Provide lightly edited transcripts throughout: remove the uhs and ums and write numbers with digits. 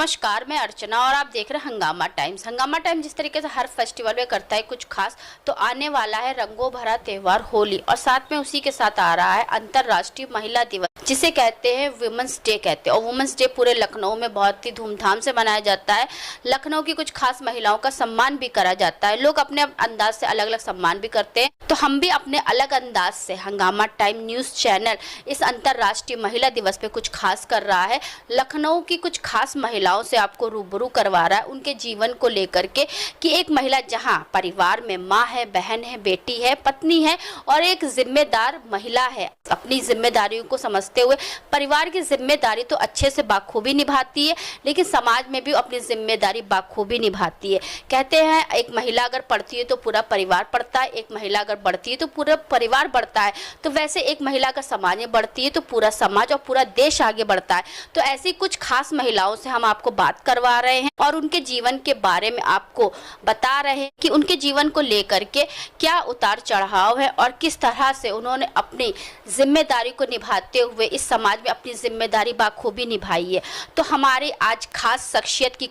नमस्कार, मैं अर्चना और आप देख रहे हैं हंगामा टाइम्स। हंगामा टाइम्स जिस तरीके से हर फेस्टिवल में करता है कुछ खास, तो आने वाला है रंगों भरा त्योहार होली और साथ में उसी के साथ आ रहा है अंतर्राष्ट्रीय महिला दिवस, जिसे कहते हैं वुमेन्स डे कहते हैं। और वुमेन्स डे पूरे लखनऊ में बहुत ही धूमधाम से मनाया जाता है। लखनऊ की कुछ खास महिलाओं का सम्मान भी करा जाता है। लोग अपने अंदाज से अलग अलग सम्मान भी करते हैं, तो हम भी अपने अलग अंदाज से हंगामा टाइम न्यूज चैनल इस अंतर्राष्ट्रीय महिला दिवस पे कुछ खास कर रहा है। लखनऊ की कुछ खास महिलाओं से आपको रूबरू करवा रहा है उनके जीवन को लेकर के, कि एक महिला जहां परिवार में माँ है, बहन है, बेटी है, पत्नी है और एक जिम्मेदार महिला है, अपनी जिम्मेदारियों को समझते हुए परिवार की जिम्मेदारी तो अच्छे से बाखूबी निभाती है, लेकिन समाज में भी अपनी जिम्मेदारी बाखूबी निभाती है। कहते हैं एक महिला अगर पढ़ती है तो पूरा परिवार पढ़ता है, एक महिला अगर बढ़ती है तो पूरा परिवार बढ़ता है, तो वैसे एक महिला का समाज में बढ़ती है तो पूरा समाज और पूरा देश आगे बढ़ता है। तो ऐसी कुछ खास महिलाओं से हम आपको बात करवा रहे हैं और उनके जीवन के बारे में आपको बता रहे हैं कि उनके जीवन को लेकर के क्या उतार चढ़ाव है और किस तरह से उन्होंने अपनी जिम्मेदारी को निभाते हुए इस समाज में अपनी जिम्मेदारी बाखूबी निभाई है। तो हमारे आज खास शख्सियत की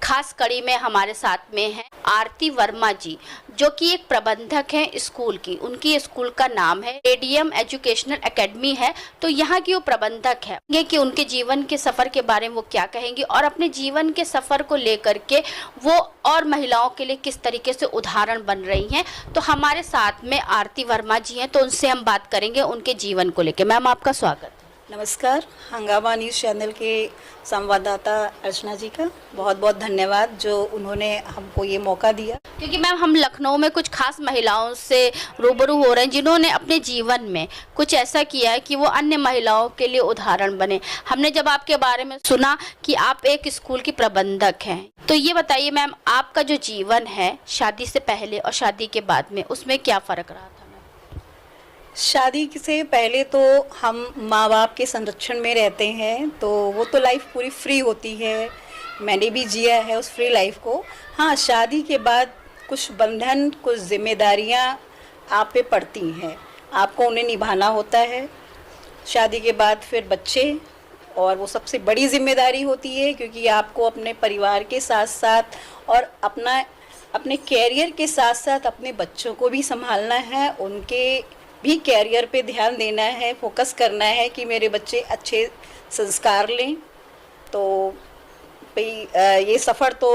खास कड़ी में हमारे साथ में है आरती वर्मा जी, जो कि एक प्रबंधक हैं स्कूल की। उनकी स्कूल का नाम है रेडियम एजुकेशनल एकेडमी है। तो यहाँ की वो प्रबंधक है, ये कि उनके जीवन के सफर के बारे में वो क्या कहेंगी और अपने जीवन के सफर को लेकर के वो और महिलाओं के लिए किस तरीके से उदाहरण बन रही हैं। तो हमारे साथ में आरती वर्मा जी हैं, तो उनसे हम बात करेंगे उनके जीवन को लेकर। मैम, आपका स्वागत। नमस्कार। हंगामा न्यूज़ चैनल के संवाददाता अर्चना जी का बहुत बहुत धन्यवाद, जो उन्होंने हमको ये मौका दिया। क्योंकि मैम, हम लखनऊ में कुछ खास महिलाओं से रूबरू हो रहे हैं जिन्होंने अपने जीवन में कुछ ऐसा किया है कि वो अन्य महिलाओं के लिए उदाहरण बने। हमने जब आपके बारे में सुना कि आप एक स्कूल की प्रबंधक हैं, तो ये बताइए मैम, आपका जो जीवन है शादी से पहले और शादी के बाद में, उसमें क्या फ़र्क रहा था? शादी से पहले तो हम माँ बाप के संरक्षण में रहते हैं, तो वो तो लाइफ पूरी फ्री होती है। मैंने भी जिया है उस फ्री लाइफ को। हाँ, शादी के बाद कुछ बंधन, कुछ जिम्मेदारियाँ आप पे पड़ती हैं, आपको उन्हें निभाना होता है। शादी के बाद फिर बच्चे, और वो सबसे बड़ी जिम्मेदारी होती है, क्योंकि आपको अपने परिवार के साथ साथ और अपने कैरियर के साथ साथ अपने बच्चों को भी संभालना है, उनके भी कैरियर पे ध्यान देना है, फोकस करना है कि मेरे बच्चे अच्छे संस्कार लें। तो भाई ये सफ़र तो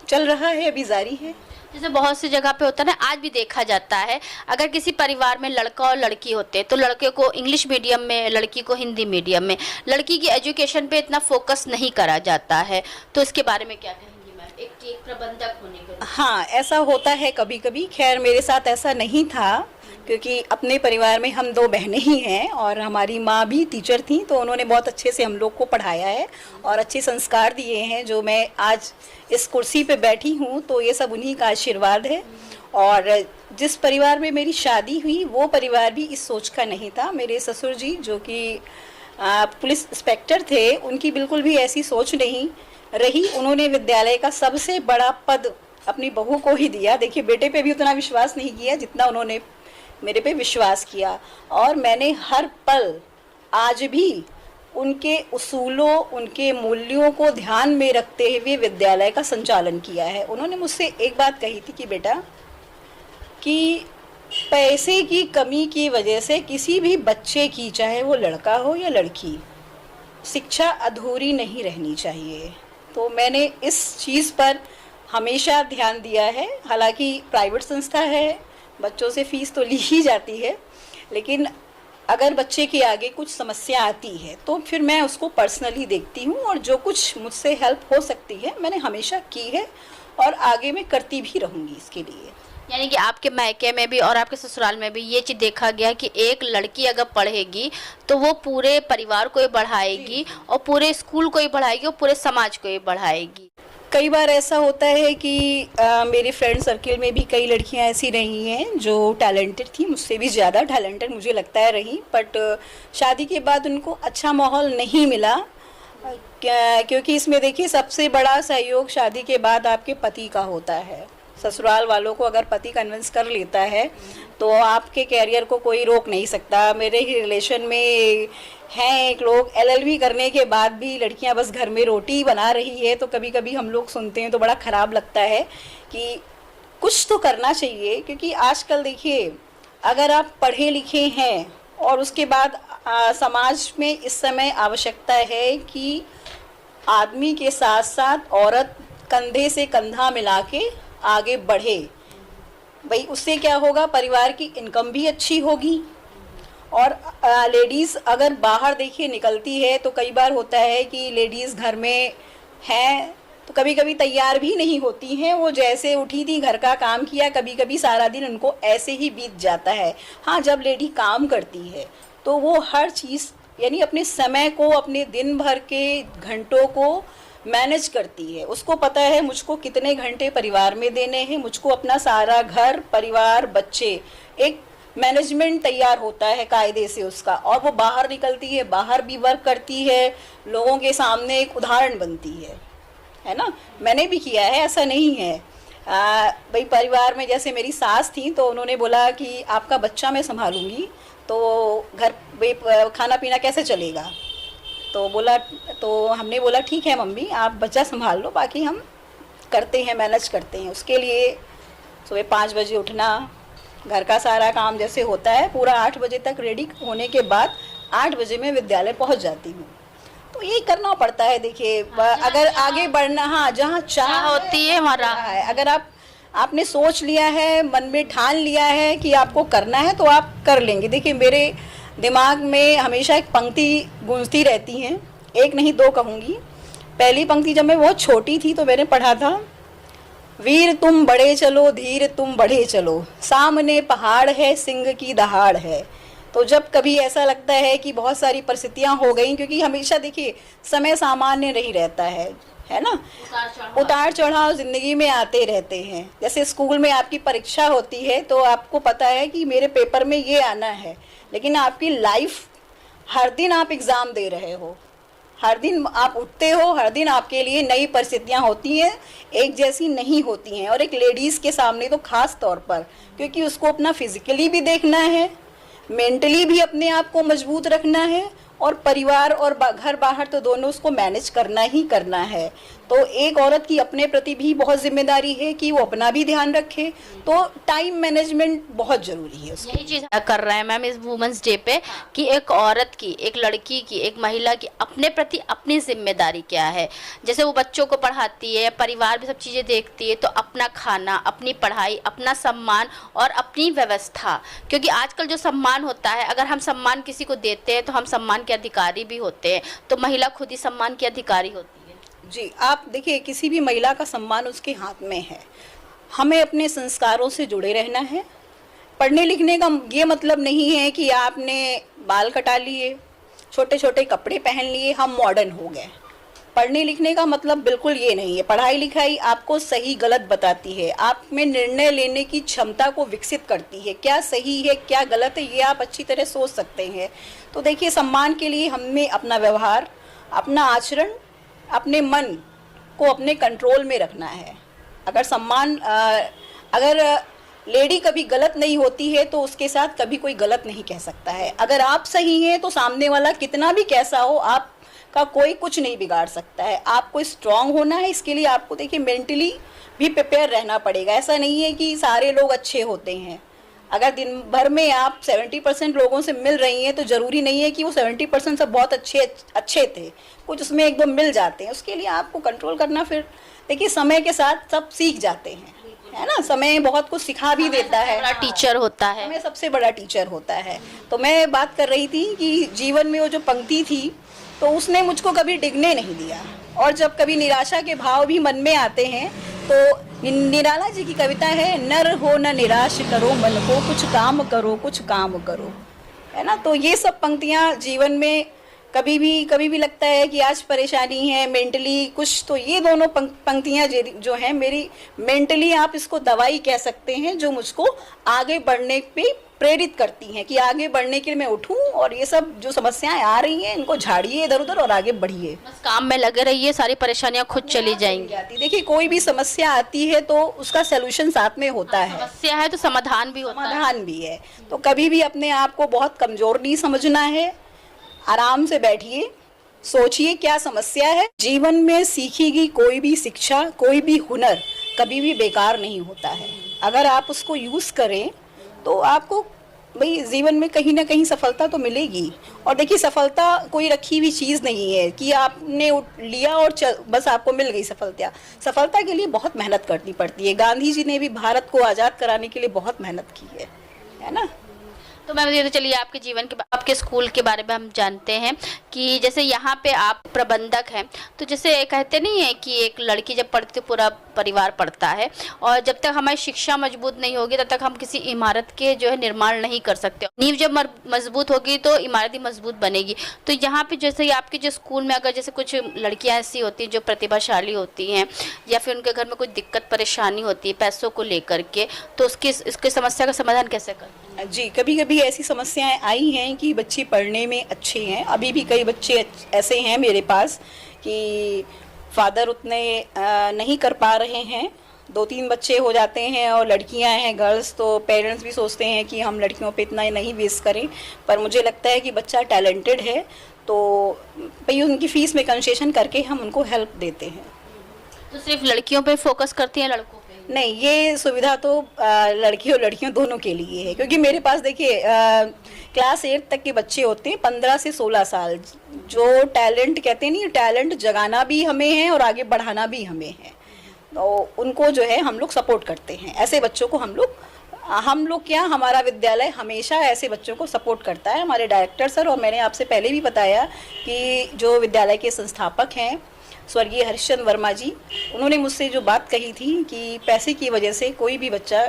चल रहा है, अभी जारी है। जैसे बहुत सी जगह पे होता है ना, आज भी देखा जाता है, अगर किसी परिवार में लड़का और लड़की होते हैं तो लड़के को इंग्लिश मीडियम में, लड़की को हिंदी मीडियम में, लड़की की एजुकेशन पे इतना फोकस नहीं करा जाता है। तो इसके बारे में क्या कहेंगी मैम, एक प्रबंधक होने के? हाँ, ऐसा होता है कभी कभी। खैर, मेरे साथ ऐसा नहीं था, क्योंकि अपने परिवार में हम दो बहनें ही हैं और हमारी माँ भी टीचर थी, तो उन्होंने बहुत अच्छे से हम लोग को पढ़ाया है और अच्छे संस्कार दिए हैं। जो मैं आज इस कुर्सी पे बैठी हूँ तो ये सब उन्हीं का आशीर्वाद है। और जिस परिवार में मेरी शादी हुई वो परिवार भी इस सोच का नहीं था। मेरे ससुर जी, जो कि पुलिस इंस्पेक्टर थे, उनकी बिल्कुल भी ऐसी सोच नहीं रही। उन्होंने विद्यालय का सबसे बड़ा पद अपनी बहू को ही दिया। देखिए, बेटे पे भी उतना विश्वास नहीं किया जितना उन्होंने मेरे पे विश्वास किया, और मैंने हर पल आज भी उनके उसूलों, उनके मूल्यों को ध्यान में रखते हुए विद्यालय का संचालन किया है। उन्होंने मुझसे एक बात कही थी कि बेटा, कि पैसे की कमी की वजह से किसी भी बच्चे की, चाहे वो लड़का हो या लड़की, शिक्षा अधूरी नहीं रहनी चाहिए। तो मैंने इस चीज़ पर हमेशा ध्यान दिया है। हालांकि प्राइवेट संस्था है, बच्चों से फीस तो ली ही जाती है, लेकिन अगर बच्चे के आगे कुछ समस्या आती है तो फिर मैं उसको पर्सनली देखती हूँ, और जो कुछ मुझसे हेल्प हो सकती है मैंने हमेशा की है और आगे मैं करती भी रहूँगी इसके लिए। यानी कि आपके मायके में भी और आपके ससुराल में भी ये चीज़ देखा गया कि एक लड़की अगर पढ़ेगी तो वो पूरे परिवार को ही बढ़ाएगी और पूरे स्कूल को ही बढ़ाएगी और पूरे समाज को ही बढ़ाएगी। कई बार ऐसा होता है कि मेरे फ्रेंड सर्किल में भी कई लड़कियां ऐसी रही हैं जो टैलेंटेड थी, मुझसे भी ज़्यादा टैलेंटेड मुझे लगता है रही, बट शादी के बाद उनको अच्छा माहौल नहीं मिला। क्योंकि इसमें देखिए, सबसे बड़ा सहयोग शादी के बाद आपके पति का होता है। ससुराल वालों को अगर पति कन्विंस कर लेता है तो आपके कैरियर को कोई रोक नहीं सकता। मेरे ही रिलेशन में हैं एक लोग, LLB करने के बाद भी लड़कियां बस घर में रोटी बना रही है, तो कभी कभी हम लोग सुनते हैं तो बड़ा ख़राब लगता है कि कुछ तो करना चाहिए। क्योंकि आजकल देखिए, अगर आप पढ़े लिखे हैं और उसके बाद समाज में इस समय आवश्यकता है कि आदमी के साथ साथ औरत कंधे से कंधा मिला के आगे बढ़े। भाई उससे क्या होगा, परिवार की इनकम भी अच्छी होगी। और लेडीज़ अगर बाहर देखिए निकलती है तो कई बार होता है कि लेडीज़ घर में हैं तो कभी कभी तैयार भी नहीं होती हैं। वो जैसे उठी थी, घर का काम किया, कभी कभी सारा दिन उनको ऐसे ही बीत जाता है। हाँ, जब लेडी काम करती है तो वो हर चीज़ यानी अपने समय को, अपने दिन भर के घंटों को मैनेज करती है। उसको पता है मुझको कितने घंटे परिवार में देने हैं, मुझको अपना सारा घर, परिवार, बच्चे, एक मैनेजमेंट तैयार होता है कायदे से उसका। और वो बाहर निकलती है, बाहर भी वर्क करती है, लोगों के सामने एक उदाहरण बनती है ना। मैंने भी किया है, ऐसा नहीं है। भाई परिवार में जैसे मेरी सास थी तो उन्होंने बोला कि आपका बच्चा मैं संभालूंगी, तो घर खाना पीना कैसे चलेगा। तो हमने बोला ठीक है मम्मी, आप बच्चा संभाल लो, बाकी हम करते हैं, मैनेज करते हैं। उसके लिए सुबह 5 बजे उठना, घर का सारा काम जैसे होता है पूरा 8 बजे तक रेडी होने के बाद 8 बजे मैं विद्यालय पहुंच जाती हूँ। तो ये करना पड़ता है। देखिए अगर आगे बढ़ना, हाँ जहाँ चाह होती है हमारा है, अगर आपने सोच लिया है, मन में ठान लिया है कि आपको करना है तो आप कर लेंगे। देखिए मेरे दिमाग में हमेशा एक पंक्ति गूंजती रहती हैं, एक नहीं 2 कहूँगी। पहली पंक्ति जब मैं बहुत छोटी थी तो मैंने पढ़ा था, वीर तुम बढ़े चलो, धीर तुम बढ़े चलो, सामने पहाड़ है, सिंह की दहाड़ है। तो जब कभी ऐसा लगता है कि बहुत सारी परिस्थितियां हो गई, क्योंकि हमेशा देखिए समय सामान्य नहीं रहता है ना, उतार चढ़ाव जिंदगी में आते रहते हैं। जैसे स्कूल में आपकी परीक्षा होती है तो आपको पता है कि मेरे पेपर में ये आना है, लेकिन आपकी लाइफ, हर दिन आप एग्ज़ाम दे रहे हो, हर दिन आप उठते हो, हर दिन आपके लिए नई परिस्थितियां होती हैं, एक जैसी नहीं होती हैं। और एक लेडीज़ के सामने तो ख़ास तौर पर, क्योंकि उसको अपना फिजिकली भी देखना है, मेंटली भी अपने आप को मजबूत रखना है, और परिवार और घर बाहर तो दोनों उसको मैनेज करना ही करना है। तो एक औरत की अपने प्रति भी बहुत जिम्मेदारी है कि वो अपना भी ध्यान रखे। तो टाइम मैनेजमेंट बहुत जरूरी है। यही चीज कर रहे हैं मैम इस वुमेन्स डे पे कि एक औरत की, एक लड़की की, एक महिला की अपने प्रति अपनी जिम्मेदारी क्या है। जैसे वो बच्चों को पढ़ाती है, परिवार भी सब चीज़ें देखती है, तो अपना खाना, अपनी पढ़ाई, अपना सम्मान और अपनी व्यवस्था। क्योंकि आजकल जो सम्मान होता है, अगर हम सम्मान किसी को देते हैं तो हम सम्मान के अधिकारी भी होते हैं, तो महिला खुद ही सम्मान की अधिकारी होती है। जी, आप देखिए किसी भी महिला का सम्मान उसके हाथ में है। हमें अपने संस्कारों से जुड़े रहना है। पढ़ने लिखने का ये मतलब नहीं है कि आपने बाल कटा लिए, छोटे छोटे कपड़े पहन लिए, हम मॉडर्न हो गए। पढ़ने लिखने का मतलब बिल्कुल ये नहीं है। पढ़ाई लिखाई आपको सही गलत बताती है, आप में निर्णय लेने की क्षमता को विकसित करती है। क्या सही है क्या गलत है ये आप अच्छी तरह सोच सकते हैं। तो देखिए सम्मान के लिए हमें अपना व्यवहार, अपना आचरण, अपने मन को अपने कंट्रोल में रखना है। अगर सम्मान, अगर लेडी कभी गलत नहीं होती है तो उसके साथ कभी कोई गलत नहीं कह सकता है। अगर आप सही हैं तो सामने वाला कितना भी कैसा हो, आपका कोई कुछ नहीं बिगाड़ सकता है। आपको स्ट्रांग होना है, इसके लिए आपको देखिए मेंटली भी प्रिपेयर रहना पड़ेगा। ऐसा नहीं है कि सारे लोग अच्छे होते हैं। अगर दिन भर में आप 70% लोगों से मिल रही हैं तो ज़रूरी नहीं है कि वो 70% सब बहुत अच्छे थे, कुछ उसमें 1-2 मिल जाते हैं। उसके लिए आपको कंट्रोल करना, फिर देखिए समय के साथ सब सीख जाते हैं, है ना। समय बहुत कुछ सिखा भी देता है, बड़ा टीचर होता है, समय सबसे बड़ा टीचर होता है। तो मैं बात कर रही थी कि जीवन में वो जो पंक्ति थी तो उसने मुझको कभी डिगने नहीं दिया। और जब कभी निराशा के भाव भी मन में आते हैं तो निराला जी की कविता है, नर हो न निराश करो मन को, कुछ काम करो कुछ काम करो, है ना। तो ये सब पंक्तियाँ जीवन में कभी भी लगता है कि आज परेशानी है मेंटली कुछ, तो ये दोनों पंक्तियां जो हैं मेरी मेंटली आप इसको दवाई कह सकते हैं, जो मुझको आगे बढ़ने पे प्रेरित करती हैं कि आगे बढ़ने के लिए मैं उठूं और ये सब जो समस्याएं आ रही हैं इनको झाड़िए इधर उधर और आगे बढ़िए। बस काम में लगे रहिए, सारी परेशानियां खुद चली जाएंगी। देखिए कोई भी समस्या आती है तो उसका सलूशन साथ में होता है, समस्या है तो समाधान भी होता है। समाधान भी है। तो कभी भी अपने आप को बहुत कमजोर नहीं समझना है, आराम से बैठिए, सोचिए क्या समस्या है। जीवन में सीखी गई कोई भी शिक्षा, कोई भी हुनर कभी भी बेकार नहीं होता है। अगर आप उसको यूज करें तो आपको भाई जीवन में कहीं ना कहीं सफलता तो मिलेगी। और देखिए सफलता कोई रखी हुई चीज़ नहीं है कि आपने लिया और बस आपको मिल गई सफलता। सफलता के लिए बहुत मेहनत करनी पड़ती है। गांधी जी ने भी भारत को आज़ाद कराने के लिए बहुत मेहनत की है ना। तो मैम ये तो चलिए आपके जीवन के आपके स्कूल के बारे में हम जानते हैं कि जैसे यहाँ पे आप प्रबंधक हैं, तो जैसे कहते नहीं है कि एक लड़की जब पढ़ती तो पूरा परिवार पढ़ता है, और जब तक हमारी शिक्षा मजबूत नहीं होगी तब तक हम किसी इमारत के जो है निर्माण नहीं कर सकते। नींव जब मजबूत होगी तो इमारत ही मजबूत बनेगी। तो यहाँ पे जैसे आपके जो स्कूल में अगर जैसे कुछ लड़कियाँ ऐसी होती हैं जो प्रतिभाशाली होती हैं या फिर उनके घर में कोई दिक्कत परेशानी होती है पैसों को लेकर के, तो इसके समस्या का समाधान कैसे करें? जी, कभी कभी ऐसी समस्याएं आई हैं कि बच्चे पढ़ने में अच्छे हैं। अभी भी कई बच्चे ऐसे हैं मेरे पास कि फादर उतने नहीं कर पा रहे हैं, 2-3 बच्चे हो जाते हैं और लड़कियां हैं गर्ल्स, तो पेरेंट्स भी सोचते हैं कि हम लड़कियों पे इतना नहीं वेस्ट करें। पर मुझे लगता है कि बच्चा टैलेंटेड है तो भाई उनकी फ़ीस में कंसेशन करके हम उनको हेल्प देते हैं। तो सिर्फ लड़कियों पे फोकस करती हैं, लड़कों पे नहीं? ये सुविधा तो लड़की और लड़कियों दोनों के लिए है, क्योंकि मेरे पास देखिए क्लास 8 तक के बच्चे होते हैं 15 से 16 साल, जो टैलेंट कहते नहीं, टैलेंट जगाना भी हमें है और आगे बढ़ाना भी हमें है। तो उनको जो है हम लोग सपोर्ट करते हैं। ऐसे बच्चों को हम लोग क्या, हमारा विद्यालय हमेशा ऐसे बच्चों को सपोर्ट करता है। हमारे डायरेक्टर सर, और मैंने आपसे पहले भी बताया कि जो विद्यालय के संस्थापक हैं स्वर्गीय हरिश्चंद्र वर्मा जी, उन्होंने मुझसे जो बात कही थी कि पैसे की वजह से कोई भी बच्चा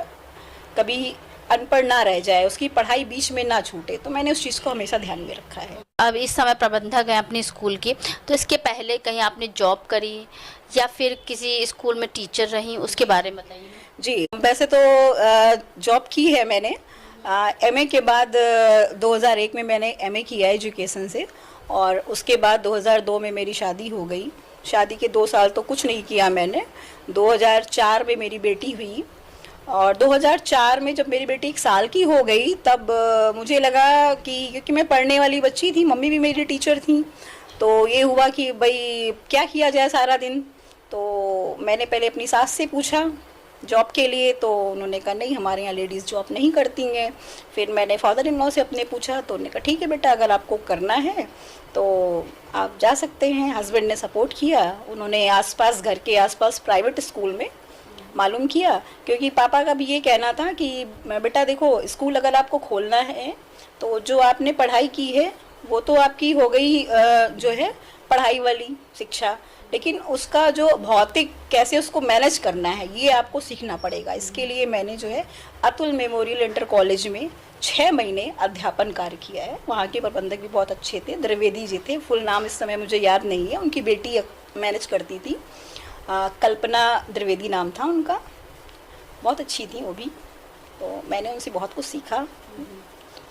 कभी अनपढ़ ना रह जाए, उसकी पढ़ाई बीच में ना छूटे, तो मैंने उस चीज़ को हमेशा ध्यान में रखा है। अब इस समय प्रबंधक हैं अपने स्कूल की, तो इसके पहले कहीं आपने जॉब करी या फिर किसी स्कूल में टीचर रही, उसके बारे में बताइए। जी, वैसे तो जॉब की है मैंने। एमए के बाद 2001 में मैंने एमए किया एजुकेशन से, और उसके बाद 2002 में मेरी शादी हो गई। शादी के 2 साल तो कुछ नहीं किया मैंने। 2004 में मेरी बेटी हुई, और 2004 में जब मेरी बेटी 1 साल की हो गई तब मुझे लगा कि, क्योंकि मैं पढ़ने वाली बच्ची थी, मम्मी भी मेरी टीचर थी, तो ये हुआ कि भाई क्या किया जाए सारा दिन। तो मैंने पहले अपनी सास से पूछा जॉब के लिए, तो उन्होंने कहा नहीं, हमारे यहाँ लेडीज़ जॉब नहीं करती हैं। फिर मैंने फादर इन लॉ से अपने पूछा, तो उन्होंने कहा ठीक है बेटा, अगर आपको करना है तो आप जा सकते हैं। हस्बैंड ने सपोर्ट किया, उन्होंने आसपास, घर के आसपास प्राइवेट स्कूल में मालूम किया, क्योंकि पापा का भी ये कहना था कि बेटा देखो, स्कूल अगर आपको खोलना है तो जो आपने पढ़ाई की है वो तो आपकी हो गई जो है पढ़ाई वाली शिक्षा, लेकिन उसका जो भौतिक कैसे उसको मैनेज करना है ये आपको सीखना पड़ेगा। इसके लिए मैंने जो है अतुल मेमोरियल इंटर कॉलेज में 6 महीने अध्यापन कार्य किया है। वहाँ के प्रबंधक भी बहुत अच्छे थे, द्विवेदी जी थे, फुल नाम इस समय मुझे याद नहीं है, उनकी बेटी मैनेज करती थी, कल्पना द्विवेदी नाम था उनका, बहुत अच्छी थी वो भी। तो मैंने उनसे बहुत कुछ सीखा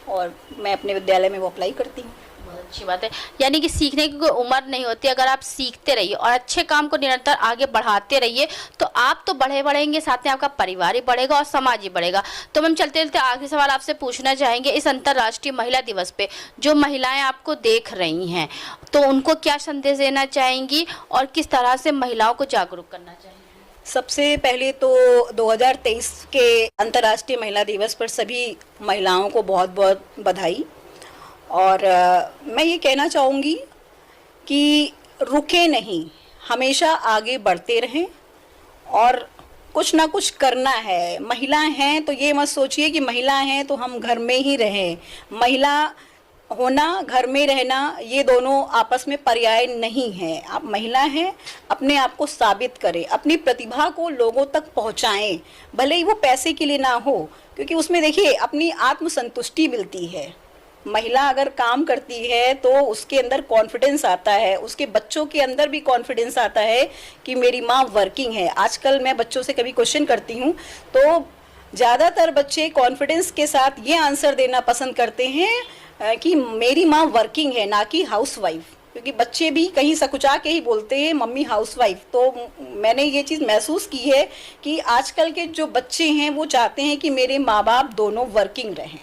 और मैं अपने विद्यालय में वो अप्लाई करती हूँ। बहुत अच्छी बात है, यानी कि सीखने की कोई उम्र नहीं होती। अगर आप सीखते रहिए और अच्छे काम को निरंतर आगे बढ़ाते रहिए तो आप तो बढ़ेंगे, साथ में आपका परिवार ही बढ़ेगा और समाज ही बढ़ेगा। तो हम चलते चलते आखिरी सवाल आपसे पूछना चाहेंगे, इस अंतर्राष्ट्रीय महिला दिवस पे जो महिलाएं आपको देख रही हैं तो उनको क्या संदेश देना चाहेंगी और किस तरह से महिलाओं को जागरूक करना चाहेंगी? सबसे पहले तो 2023 के अंतर्राष्ट्रीय महिला दिवस पर सभी महिलाओं को बहुत बहुत बधाई। और मैं ये कहना चाहूँगी कि रुके नहीं, हमेशा आगे बढ़ते रहें और कुछ ना कुछ करना है। महिला हैं तो ये मत सोचिए कि महिला हैं तो हम घर में ही रहें। महिला होना, घर में रहना, ये दोनों आपस में पर्याय नहीं है। आप महिला हैं, अपने आप को साबित करें, अपनी प्रतिभा को लोगों तक पहुंचाएं, भले ही वो पैसे के लिए ना हो, क्योंकि उसमें देखिए अपनी आत्मसंतुष्टि मिलती है। महिला अगर काम करती है तो उसके अंदर कॉन्फिडेंस आता है, उसके बच्चों के अंदर भी कॉन्फिडेंस आता है कि मेरी माँ वर्किंग है। आजकल मैं बच्चों से कभी क्वेश्चन करती हूँ तो ज़्यादातर बच्चे कॉन्फिडेंस के साथ ये आंसर देना पसंद करते हैं कि मेरी माँ वर्किंग है, ना कि हाउसवाइफ। क्योंकि बच्चे भी कहीं सकुचा के ही बोलते हैं मम्मी हाउसवाइफ। तो मैंने ये चीज़ महसूस की है कि आजकल के जो बच्चे हैं वो चाहते हैं कि मेरे माँ बाप दोनों वर्किंग रहें।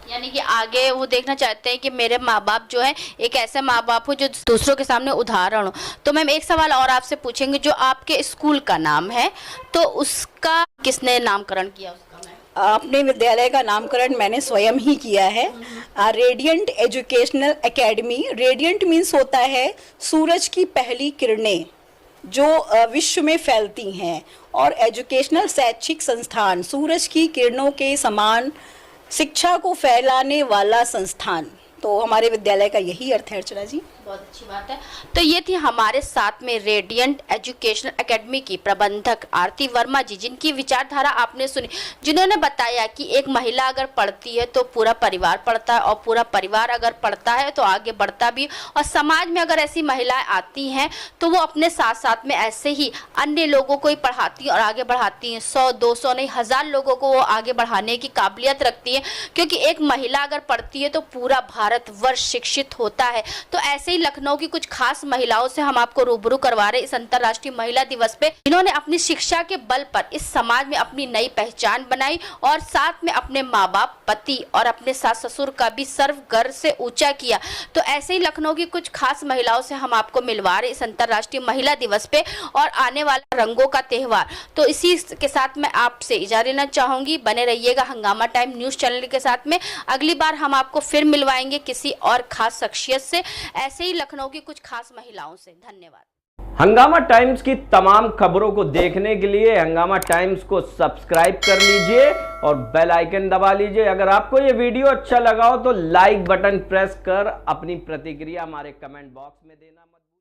यानी कि आगे वो देखना चाहते हैं कि मेरे माँ बाप जो है एक ऐसे माँ बाप हो जो दूसरों के सामने उदाहरण हो। तो मैम एक सवाल और आपसे पूछेंगे, जो आपके स्कूल का नाम है तो उसका किसने नामकरण किया उसका? मैम अपने विद्यालय का नामकरण मैंने स्वयं ही किया है, radiant educational academy. Radiant means होता है सूरज की पहली किरणें जो विश्व में फैलती हैं, और एजुकेशनल शैक्षिक संस्थान, सूरज की किरणों के समान शिक्षा को फैलाने वाला संस्थान। तो हमारे विद्यालय का यही अर्थ है अर्चना जी। बहुत अच्छी बात है। तो ये थी हमारे साथ में रेडियंट एजुकेशनल एकेडमी की प्रबंधक आरती वर्मा जी, जिनकी विचारधारा आपने सुनी, जिन्होंने बताया कि एक महिला अगर पढ़ती है तो पूरा परिवार पढ़ता है, और पूरा परिवार अगर पढ़ता है तो आगे बढ़ता भी, और समाज में अगर ऐसी महिलाएं आती हैं तो वो अपने साथ साथ में ऐसे ही अन्य लोगों को ही पढ़ाती हैं और आगे बढ़ाती हैं। 100 200 नहीं 1000 लोगों को वो आगे बढ़ाने की काबिलियत रखती है, क्योंकि एक महिला अगर पढ़ती है तो पूरा भारतवर्ष शिक्षित होता है। तो ऐसे लखनऊ की कुछ खास महिलाओं से हम आपको रूबरू करवा रहे इस अंतर्राष्ट्रीय महिला दिवस पे, जिन्होंने अपनी शिक्षा के बल पर इस समाज में अपनी नई पहचान बनाई और साथ में अपने माँ बाप, पति और अपने सास ससुर का भी सर्व गर्व से ऊंचा किया। तो ऐसे ही लखनऊ की कुछ खास महिलाओं से हम आपको मिलवा रहे इस अंतर्राष्ट्रीय महिला दिवस पे और आने वाला रंगों का त्योहार। तो इसी के साथ मैं आपसे इजाजत लेना चाहूंगी। बने रहिएगा हंगामा टाइम न्यूज चैनल के साथ में। अगली बार हम आपको फिर मिलवाएंगे किसी और खास शख्सियत से, ऐसे ही लखनऊ की कुछ खास महिलाओं से। धन्यवाद। हंगामा टाइम्स की तमाम खबरों को देखने के लिए हंगामा टाइम्स को सब्सक्राइब कर लीजिए और बेल आइकन दबा लीजिए। अगर आपको ये वीडियो अच्छा लगा हो तो लाइक बटन प्रेस कर अपनी प्रतिक्रिया हमारे कमेंट बॉक्स में देना मत भूलिए।